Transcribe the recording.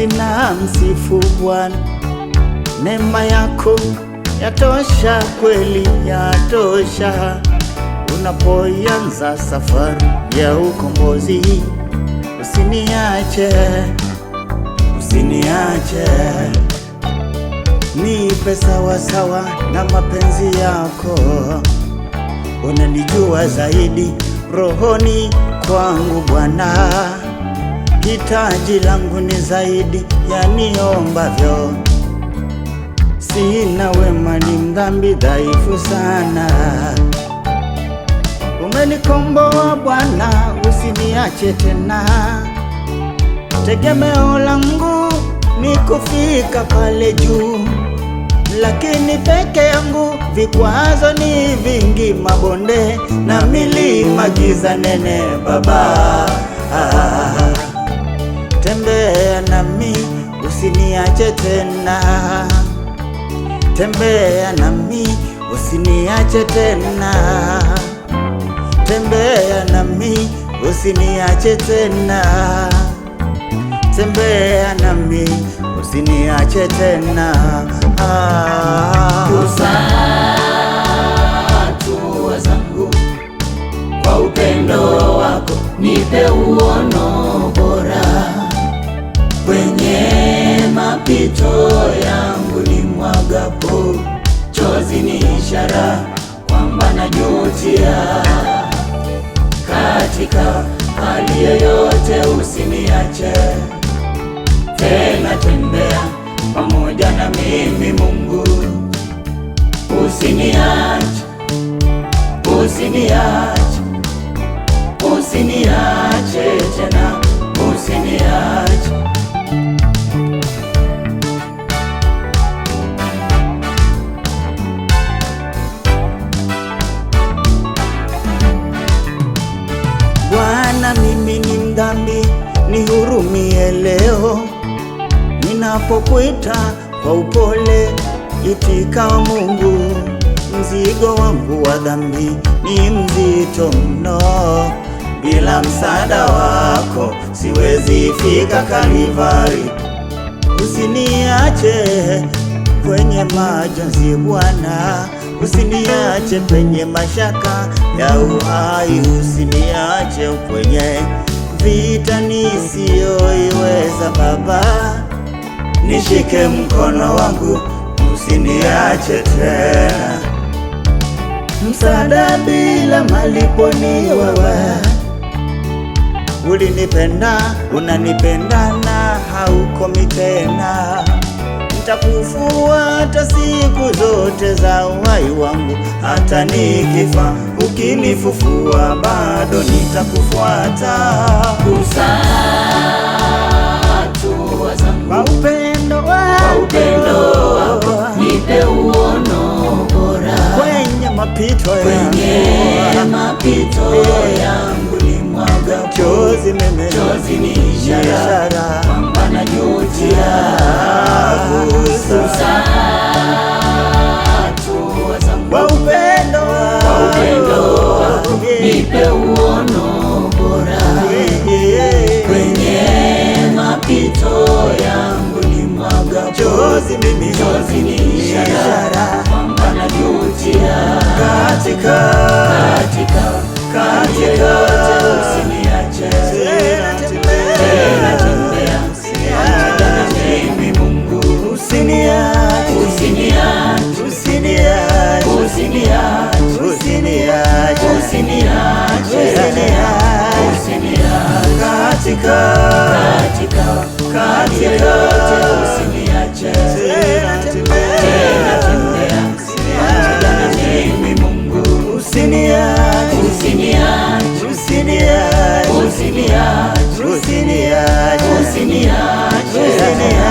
basi na msifu Bwana. Neema yako yatosha, kweli yatosha. Unapoianza safari ya ukombozi, usiniache, usiniache. Nipe sawa sawa na mapenzi yako. Unanijua zaidi rohoni kwangu Bwana. Hitaji langu ni zaidi ya niombavyo. Sina wema, ni mdhambi dhaifu sana. Umenikomboa Bwana, usiniache tena. Tegemeo langu ni kufika pale juu, lakini peke yangu vikwazo ni vingi, mabonde na milima, giza nene. Baba, tembea nami, usiniache tena. Tembea nami, usiniache tena. Tembea nami, usiniache tena. Tembea nami, usiniache tena. Gusa hatua zangu kwa upendo wako, nipe uono bora kwenye mapito yangu. Nimwagapo chozi ni ishara kwamba najutia. Katika hali yoyote usiniache tena, tembea pamoja na mimi Mungu. Usiniache, usiniache, usiniache tena, usiniache. Bwana, mimi ni mdhambi, nihurumie leo. Ninapokuita kwa upole, itika Mungu. Mzigo wangu wa dhambi ni mzito mno. Bila msaada wako siwezi fika Kalvari. Usiniache kwenye majonzi Bwana, usiniache penye mashaka ya uhai. Usiniache kwenye vita nisiyoiweza Baba. Nishike mkono wangu, usiniache tena. Msaada bila malipo ni wewe. Ulinipenda, unanipenda na haukomi tena. Nitakufuata siku zote za uhai wangu, hata nikifa ukinifufua bado nitakufuata. Gusa hatua zangu kwa upendo wako, nipe uono bora kwenye mapito yangu. Nimwagapo chozi ni ishara kwamba najutia. Gusa hatua zangu kwa upendo wako, nipe uono bora kwenye mapito yangu. Nimwagapo chozi ni ishara kwamba najutia. Katika yote usiniache tena, tembea pamoja na mimi Mungu. Usiniache, Usiniache, usiniache, usiniache, usiniache, usiniache, usiniache. Katika yote usiniache tena, tembea pamoja na mimi Mungu. usiniache, Usiniache, usiniache, usiniache, usiniache, usiniache, usiniache.